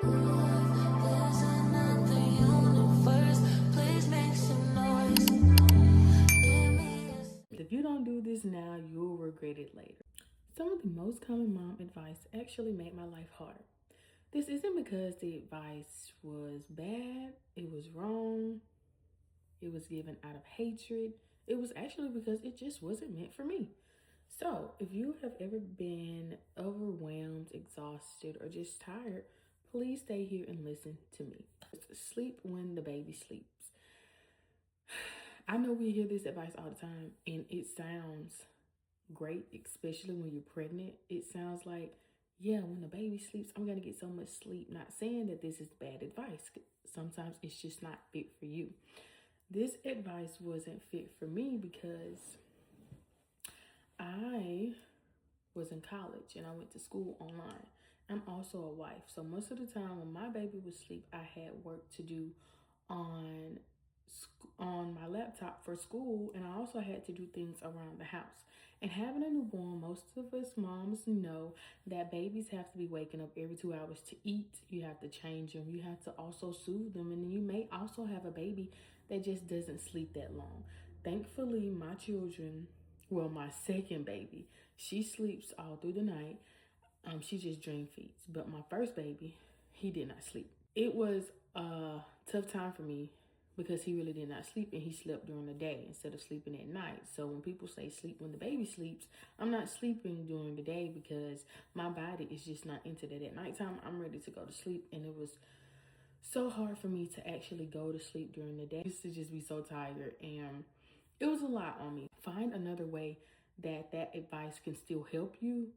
There's another universe. Please make some noise. Give me a If you don't do this now, you'll regret it later. Some of the most common mom advice actually made my life harder. This isn't because the advice was bad, it was wrong, it was given out of hatred. It was actually because it just wasn't meant for me. So, if you have ever been overwhelmed, exhausted, or just tired, please stay here and listen to me. Sleep when the baby sleeps. I know we hear this advice all the time, and it sounds great, especially when you're pregnant. It sounds like, yeah, when the baby sleeps, I'm gonna get so much sleep. Not saying that this is bad advice. Sometimes it's just not fit for you. This advice wasn't fit for me because I was in college and I went to school online. I'm also a wife. So most of the time when my baby would sleep, I had work to do on on my laptop for school, and I also had to do things around the house. And having a newborn, most of us moms know that babies have to be waking up every 2 hours to eat. You have to change them. You have to also soothe them, and then you may also have a baby that just doesn't sleep that long. Thankfully, my children, well, my second baby, she sleeps all through the night. She just dream feeds. But my first baby, he did not sleep. It was a tough time for me because he really did not sleep, and he slept during the day instead of sleeping at night. So when people say sleep when the baby sleeps, I'm not sleeping during the day because my body is just not into that. At nighttime, I'm ready to go to sleep, and it was so hard for me to actually go to sleep during the day. I used to just be so tired, and it was a lot on me. Find another way that advice can still help you,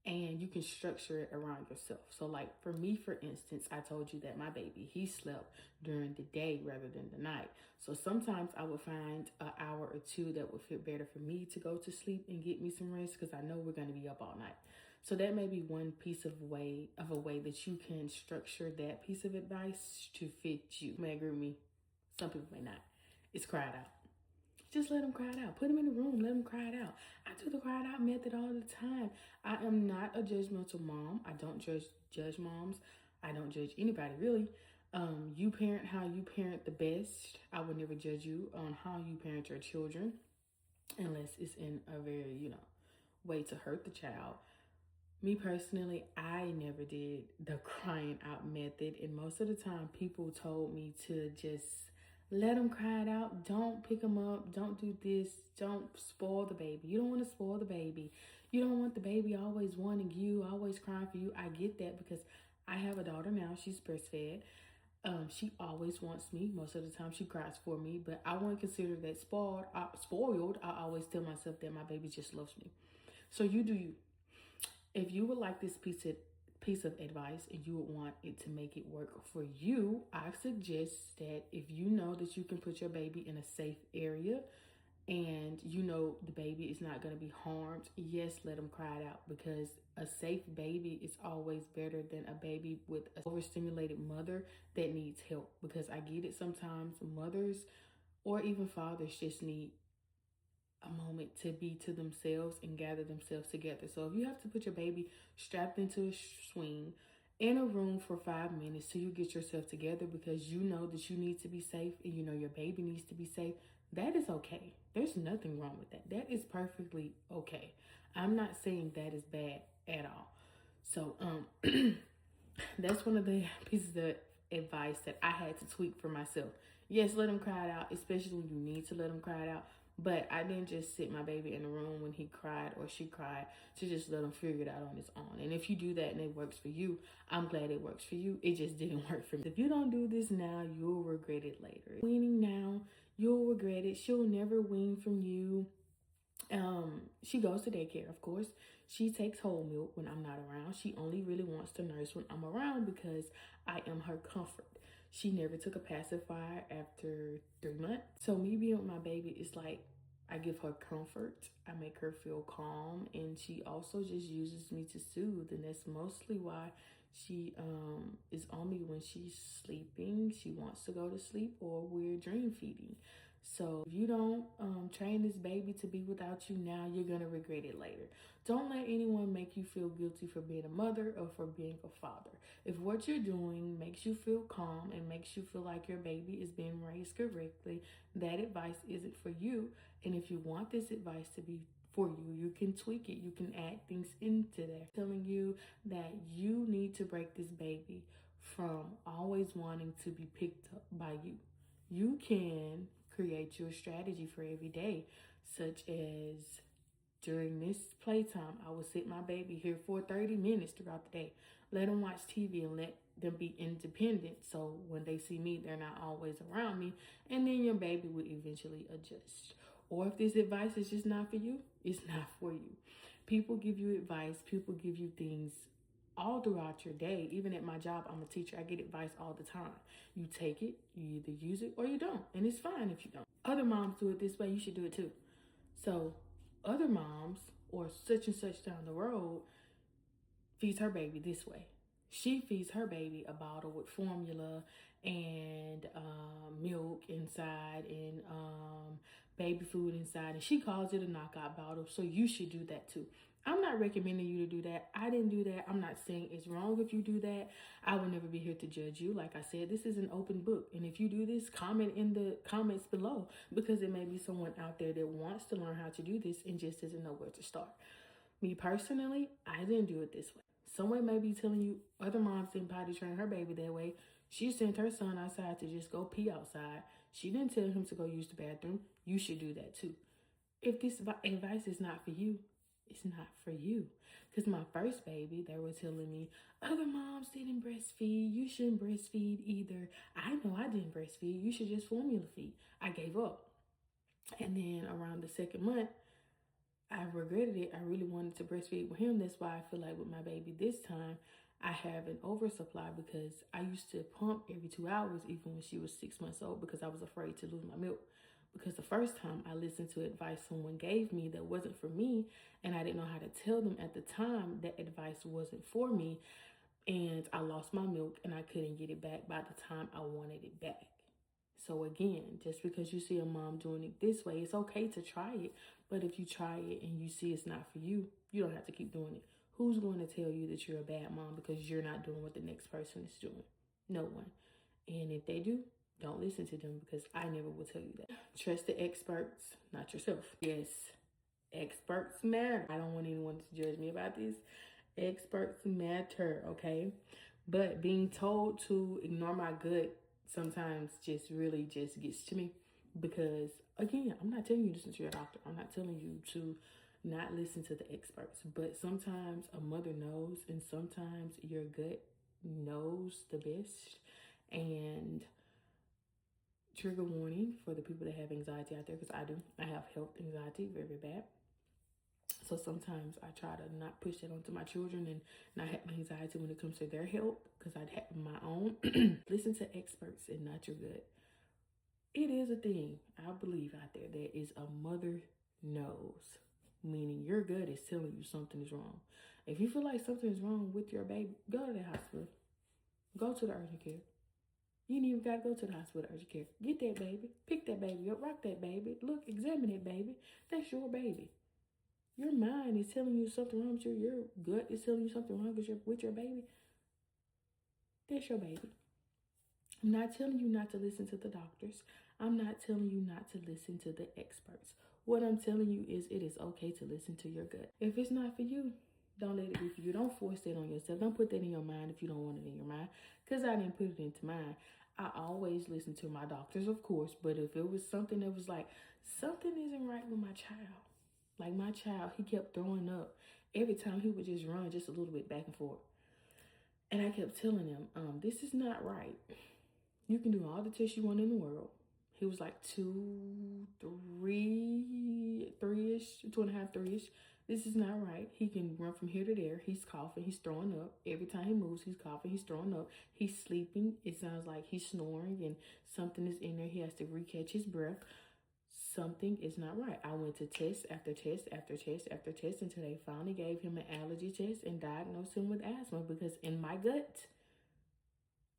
and you can structure it around yourself. So like for me, for instance, I told you that my baby, he slept during the day rather than the night. So sometimes I would find an hour or two that would fit better for me to go to sleep and get me some rest, because I know we're going to be up all night. So that may be one piece of a way that you can structure that piece of advice to fit you. You may agree with me, some people may not. It's cry it out. Just let them cry it out. Put them in the room. Let them cry it out. I do the cry it out method all the time. I am not a judgmental mom. I don't judge moms. I don't judge anybody really. You parent how you parent the best. I would never judge you on how you parent your children, unless it's in a very, way to hurt the child. Me personally, I never did the crying out method. And most of the time, people told me to just let them cry it out. Don't pick them up. Don't do this. Don't spoil the baby. You don't want to spoil the baby. You don't want the baby always wanting you, always crying for you. I get that because I have a daughter now. She's breastfed. She always wants me. Most of the time, she cries for me. But I wouldn't consider that spoiled. I always tell myself that my baby just loves me. So you do you. If you would like this piece of advice and you would want it to make it work for you, I suggest that if you know that you can put your baby in a safe area and you know the baby is not going to be harmed, yes, let them cry it out, because a safe baby is always better than a baby with an overstimulated mother that needs help. Because I get it, sometimes mothers or even fathers just need a moment to be to themselves and gather themselves together. So if you have to put your baby strapped into a swing in a room for 5 minutes till you get yourself together because you know that you need to be safe and you know your baby needs to be safe, that is okay. There's nothing wrong with that. That is perfectly okay. I'm not saying that is bad at all. So that's one of the pieces of advice that I had to tweak for myself. Yes, let him cry it out, especially when you need to let him cry it out. But I didn't just sit my baby in the room when he cried or she cried to just let him figure it out on his own. And if you do that and it works for you, I'm glad it works for you. It just didn't work for me. If you don't do this now, you'll regret it later. Weaning now, you'll regret it. She'll never wean from you. She goes to daycare, of course. She takes whole milk when I'm not around. She only really wants to nurse when I'm around because I am her comfort. She never took a pacifier after 3 months. So me being with my baby is like I give her comfort. I make her feel calm, and she also just uses me to soothe, and that's mostly why she is on me when she's sleeping. She wants to go to sleep or we're dream feeding. So if you don't train this baby to be without you now, you're going to regret it later. Don't let anyone make you feel guilty for being a mother or for being a father. If what you're doing makes you feel calm and makes you feel like your baby is being raised correctly, that advice isn't for you. And if you want this advice to be for you, you can tweak it. You can add things into there. Telling you that you need to break this baby from always wanting to be picked up by you. You can create your strategy for every day, such as during this playtime, I will sit my baby here for 30 minutes throughout the day. Let them watch TV and let them be independent. So when they see me, they're not always around me. And then your baby will eventually adjust. Or if this advice is just not for you, it's not for you. People give you advice, people give you things all throughout your day. Even at my job, I'm a teacher. I get advice all the time. You take it, you either use it or you don't. And it's fine if you don't. Other moms do it this way, you should do it too. So other moms or such and such down the road feeds her baby this way. She feeds her baby a bottle with formula and milk inside and baby food inside, and she calls it a knockout bottle. So you should do that too. I'm not recommending you to do that. I didn't do that. I'm not saying it's wrong if you do that. I will never be here to judge you. Like I said, this is an open book. And if you do this, comment in the comments below, because there may be someone out there that wants to learn how to do this and just doesn't know where to start. Me personally, I didn't do it this way. Someone may be telling you other moms didn't potty train her baby that way. She sent her son outside to just go pee outside. She didn't tell him to go use the bathroom. You should do that too. If this advice is not for you, it's not for you. Because my first baby, they were telling me, other moms didn't breastfeed. You shouldn't breastfeed either. I know I didn't breastfeed. You should just formula feed. I gave up. And then around the second month, I regretted it. I really wanted to breastfeed with him. That's why I feel like with my baby this time, I have an oversupply, because I used to pump every 2 hours, even when she was 6 months old, because I was afraid to lose my milk. Because the first time I listened to advice someone gave me that wasn't for me, and I didn't know how to tell them at the time that advice wasn't for me, and I lost my milk and I couldn't get it back by the time I wanted it back. So again, just because you see a mom doing it this way, it's okay to try it. But if you try it and you see it's not for you, you don't have to keep doing it. Who's going to tell you that you're a bad mom because you're not doing what the next person is doing? No one. And if they do, don't listen to them, because I never will tell you that. Trust the experts, not yourself. Yes, experts matter. I don't want anyone to judge me about this. Experts matter, okay? But being told to ignore my gut sometimes just really just gets to me, because again, I'm not telling you to listen to your doctor. I'm not telling you to not listen to the experts, but sometimes a mother knows, and sometimes your gut knows the best. And trigger warning for the people that have anxiety out there, because I do. I have health anxiety, very, very bad. So sometimes I try to not push that onto my children and not have anxiety when it comes to their health, because I'd have my own. Listen to experts and not your gut. It is a thing, I believe, out there that is a mother knows, meaning your gut is telling you something is wrong. If you feel like something is wrong with your baby, go to the hospital. Go to the urgent care. You ain't even got to go to the hospital urgent care. Get that baby. Pick that baby up. Rock that baby. Look, examine it, baby. That's your baby. Your mind is telling you something wrong with you. Your gut is telling you something wrong with your baby. That's your baby. I'm not telling you not to listen to the doctors. I'm not telling you not to listen to the experts. What I'm telling you is it is okay to listen to your gut. If it's not for you, don't let it be for you. Don't force that on yourself. Don't put that in your mind if you don't want it in your mind, because I didn't put it into mine. I always listen to my doctors, of course, but if it was something that was like, something isn't right with my child. Like my child, he kept throwing up. Every time he would just run just a little bit back and forth. And I kept telling him, this is not right. You can do all the tests you want in the world. He was like 2, 3, 3-ish, 2.5, 3-ish. This is not right. He can run from here to there. He's coughing. He's throwing up. Every time he moves, he's coughing. He's throwing up. He's sleeping. It sounds like he's snoring and something is in there. He has to recatch his breath. Something is not right. I went to test after test after test after test until they finally gave him an allergy test and diagnosed him with asthma, because in my gut,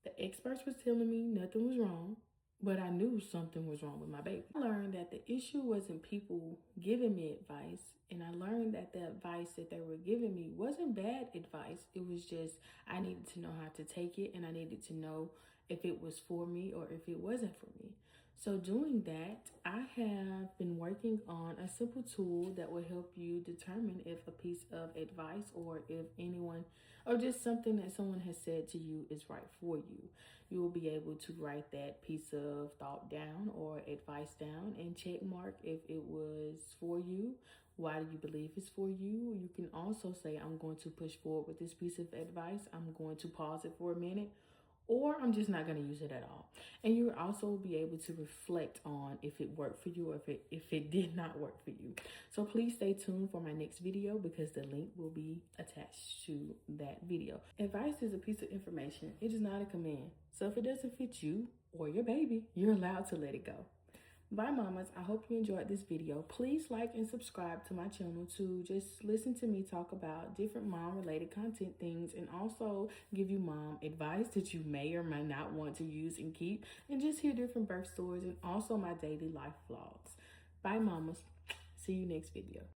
the experts was telling me nothing was wrong. but I knew something was wrong with my baby. I learned that the issue wasn't people giving me advice, and I learned that the advice that they were giving me wasn't bad advice. It was just I needed to know how to take it, and I needed to know if it was for me or if it wasn't for me. So, doing that, I have been working on a simple tool that will help you determine if a piece of advice or if anyone or just something that someone has said to you is right for you. You will be able to write that piece of thought down or advice down and check mark if it was for you. Why do you believe it's for you? You can also say, I'm going to push forward with this piece of advice. I'm going to pause it for a minute, or I'm just not going to use it at all. And you will also be able to reflect on if it worked for you or if it did not work for you. So please stay tuned for my next video because the link will be attached to that video. Advice is a piece of information. It is not a command. So if it doesn't fit you or your baby, you're allowed to let it go. Bye, mamas. I hope you enjoyed this video. Please like and subscribe to my channel to just listen to me talk about different mom-related content things and also give you mom advice that you may or may not want to use and keep, and just hear different birth stories and also my daily life vlogs. Bye, mamas. See you next video.